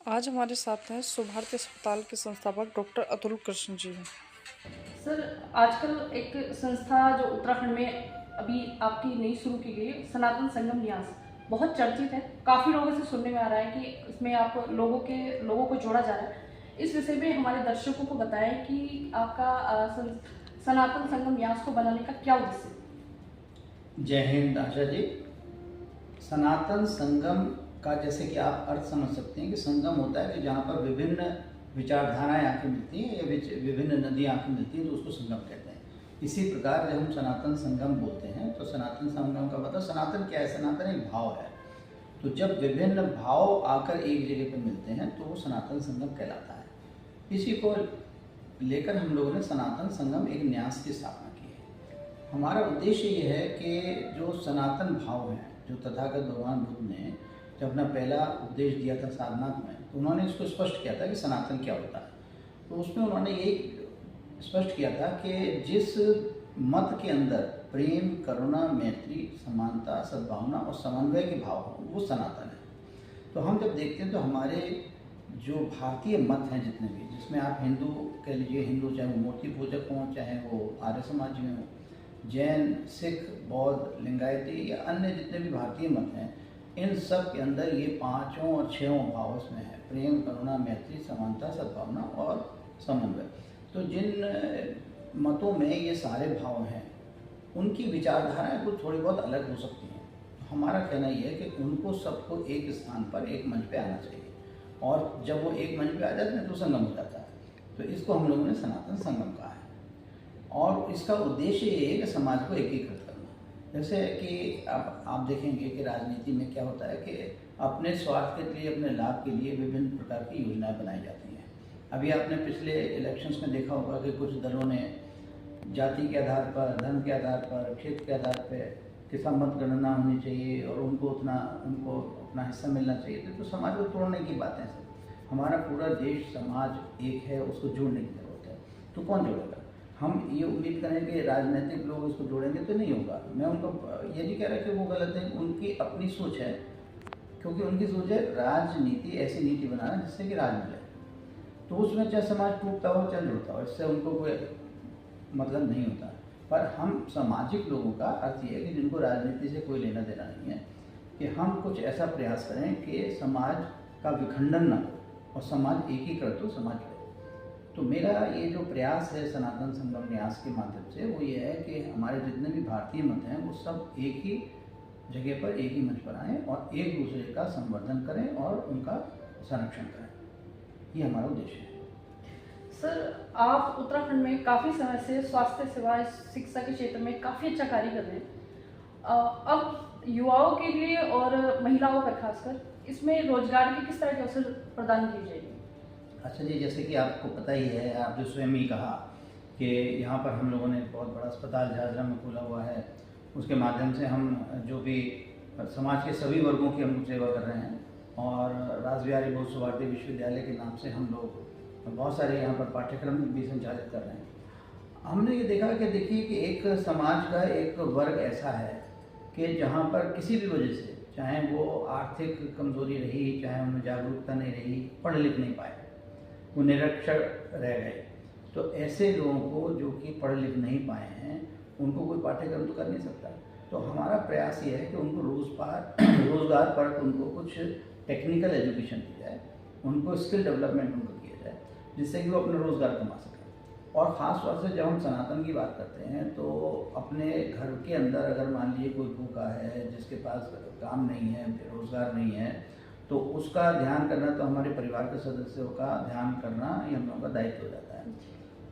आज हमारे साथ हैं सुभारती अस्पताल के संस्थापक डॉक्टर अतुल कृष्ण जी। सर, आजकल एक संस्था जो उत्तराखंड में अभी आपकी नई शुरू की गई है, सनातन संगम न्यास, बहुत चर्चित है। काफ़ी लोगों से सुनने में आ रहा है कि इसमें आप लोगों को जोड़ा जा रहा है। इस विषय में हमारे दर्शकों को बताएं कि आपका सनातन संगम न्यास को बनाने का क्या उद्देश्य है। जय हिंद आशा जी। सनातन संगम का जैसे कि आप अर्थ समझ सकते हैं कि संगम होता है कि जहाँ पर विभिन्न विचारधाराएं आके मिलती हैं या विभिन्न नदियाँ आके मिलती हैं, तो उसको संगम कहते हैं। इसी प्रकार जब हम सनातन संगम बोलते हैं तो सनातन संगम का मतलब सनातन क्या है? सनातन एक भाव है। तो जब विभिन्न भाव आकर एक जगह पर मिलते हैं तो वो सनातन संगम कहलाता है। इसी को लेकर हम लोगों ने सनातन संगम एक न्यास की स्थापना की है। हमारा उद्देश्य ये है कि जो सनातन भाव हैं, जो तथागत भगवान बुद्ध ने जब अपना पहला उपदेश दिया था सारनाथ में, तो उन्होंने इसको स्पष्ट किया था कि सनातन क्या होता है। तो उसमें उन्होंने ये स्पष्ट किया था कि जिस मत के अंदर प्रेम, करुणा, मैत्री, समानता, सद्भावना और समन्वय के भाव हो, वो सनातन है। तो हम जब देखते हैं तो हमारे जो भारतीय मत हैं जितने भी, जिसमें आप हिंदू कह लीजिए, हिंदू चाहे वो मूर्ति पूजक हों, चाहे वो आर्य समाज में हों, जैन, सिख, बौद्ध, लिंगायती या अन्य जितने भी भारतीय मत हैं, इन सब के अंदर ये पांचों और छहों भाव इसमें है: प्रेम, करुणा, मैत्री, समानता, सद्भावना और समन्वय। तो जिन मतों में ये सारे भाव हैं, उनकी विचारधाराएं कुछ थोड़ी बहुत अलग हो सकती हैं। तो हमारा कहना ये है कि उनको सबको एक स्थान पर, एक मंच पे आना चाहिए, और जब वो एक मंच पे आ जाते हैं तो संगम हो जाता है। तो इसको हम लोगों ने सनातन संगम कहा है। और इसका उद्देश्य ये है कि समाज को एकीकृत करना। जैसे कि आप देखेंगे कि राजनीति में क्या होता है कि अपने स्वार्थ के लिए, अपने लाभ के लिए विभिन्न प्रकार की योजनाएं बनाई जाती हैं। अभी आपने पिछले इलेक्शंस में देखा होगा कि कुछ दलों ने जाति के आधार पर, धर्म के आधार पर, क्षेत्र के आधार पर किसान मतगणना होनी चाहिए और उनको अपना हिस्सा मिलना चाहिए। तो समाज को तोड़ने की बातें हैं। हमारा पूरा देश, समाज एक है, उसको जोड़ने की जरूरत है। तो कौन जोड़ेगा? हम ये उम्मीद करें कि राजनीतिक लोग इसको जोड़ेंगे तो नहीं होगा। मैं उनको ये नहीं कह रहा कि वो गलत है, उनकी अपनी सोच है, क्योंकि उनकी सोच है राजनीति ऐसी नीति बनाना जिससे कि राज मिले। तो उसमें चाहे समाज टूटता हो चाहे जुड़ता हो, इससे उनको कोई मतलब नहीं होता। पर हम सामाजिक लोगों का अर्थ ये है कि जिनको राजनीति से कोई लेना देना नहीं है, कि हम कुछ ऐसा प्रयास करें कि समाज का विखंडन ना हो और समाज एकीकृत हो, समाज रहे। तो मेरा ये जो प्रयास है सनातन संगम न्यास के माध्यम से, वो ये है कि हमारे जितने भी भारतीय मत हैं वो सब एक ही जगह पर, एक ही मंच पर आएँ और एक दूसरे का संवर्धन करें और उनका संरक्षण करें। ये हमारा उद्देश्य है। सर, आप उत्तराखंड में काफ़ी समय से स्वास्थ्य सेवा, शिक्षा के क्षेत्र में काफ़ी अच्छा कार्य कर रहे हैं। अब युवाओं के लिए और महिलाओं पर खासकर इसमें रोजगार के किस तरह के अवसर प्रदान किए जाएंगे? अच्छा जी, जैसे कि आपको पता ही है, आप जो स्वयं ही कहा कि यहाँ पर हम लोगों ने बहुत बड़ा अस्पताल झाझरा में खोला हुआ है। उसके माध्यम से हम जो भी समाज के सभी वर्गों की हम सेवा कर रहे हैं, और रासबिहारी बोस सुभारती विश्वविद्यालय के नाम से हम लोग बहुत सारे यहाँ पर पाठ्यक्रम भी संचालित कर रहे हैं। हमने ये देखा कि देखिए कि एक समाज का एक वर्ग ऐसा है कि जहाँ पर किसी भी वजह से, चाहे वो आर्थिक कमजोरी रही, चाहे उनमें जागरूकता नहीं रही, पढ़ लिख नहीं पाए, वो निरक्षर रह गए, तो ऐसे लोगों को जो कि पढ़ लिख नहीं पाए हैं, उनको कोई पाठ्यक्रम तो कर नहीं सकता। तो हमारा प्रयास ये है कि उनको रोज़गार पर उनको कुछ टेक्निकल एजुकेशन दी जाए, उनको स्किल डेवलपमेंट उनको किया जाए, जिससे कि वो अपना रोज़गार कमा सकें। और ख़ास तौर से जब हम सनातन की बात करते हैं तो अपने घर के अंदर अगर मान लीजिए कोई भूखा है, जिसके पास काम नहीं है, रोज़गार नहीं है, तो उसका ध्यान करना, तो हमारे परिवार के सदस्यों का ध्यान करना ये हम लोगों का दायित्व हो जाता है।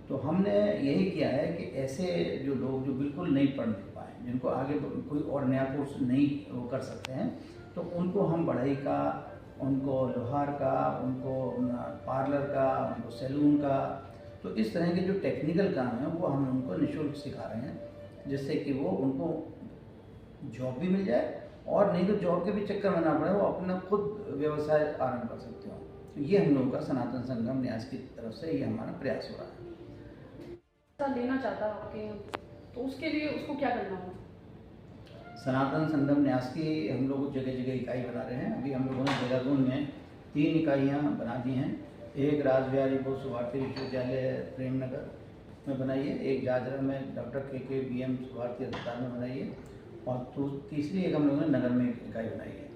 तो हमने यही किया है कि ऐसे जो लोग जो बिल्कुल नहीं पढ़ नहीं पाए, जिनको आगे कोई और नया कोर्स नहीं वो कर सकते हैं, तो उनको हम बढ़ई का, उनको लोहार का, उनको पार्लर का, उनको सैलून का, तो इस तरह के जो टेक्निकल काम हैं वो हम उनको निःशुल्क सिखा रहे हैं, जिससे कि वो उनको जॉब भी मिल जाए, और नहीं तो जॉब के भी चक्कर में ना पड़े, वो अपना खुद व्यवसाय आरंभ कर सकते हो। तो ये हम लोगों का सनातन संगम न्यास की तरफ से ये हमारा प्रयास हो रहा है। लेना चाहता है आपके, तो उसके लिए उसको क्या करना होगा? सनातन संगम न्यास की हम लोग जगह जगह इकाई बना रहे हैं। अभी हम लोगों ने देहरादून में 3 इकाइयाँ बना दी हैं। एक रासबिहारी बोस भारतीय विश्वविद्यालय प्रेमनगर में बनाई है, एक जाजरा में डॉक्टर के BM भारतीय अस्पताल में बनाई है, और तीसरी एक हम लोगों ने नगर में एक इकाई बनाई है।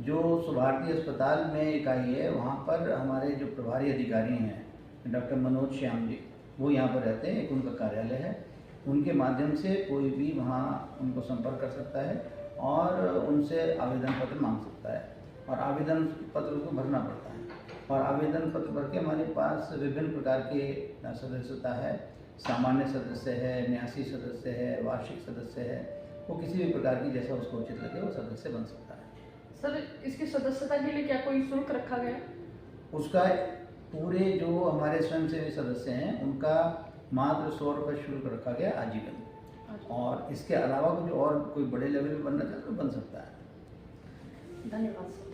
जो सुभारती अस्पताल में इकाई है वहाँ पर हमारे जो प्रभारी अधिकारी हैं डॉक्टर मनोज श्याम जी, वो यहाँ पर रहते हैं, एक उनका कार्यालय है। उनके माध्यम से कोई भी वहाँ उनको संपर्क कर सकता है और उनसे आवेदन पत्र मांग सकता है, और आवेदन पत्र को भरना पड़ता है, और आवेदन पत्र भर के हमारे पास विभिन्न प्रकार के सदस्यता है। सामान्य सदस्य है, न्यासी सदस्य है, वार्षिक सदस्य है, वो किसी भी प्रकार की जैसा उसको उचित लगे वो सदस्य बन सकता है। सर इसकी सदस्यता के लिए क्या कोई शुल्क रखा गया? उसका पूरे जो हमारे स्वयंसेवी सदस्य हैं उनका मात्र 100 रुपये शुल्क रखा गया आजीवन, और इसके अलावा कुछ और कोई बड़े लेवल पर बनना चाहे तो बन सकता है। धन्यवाद सर।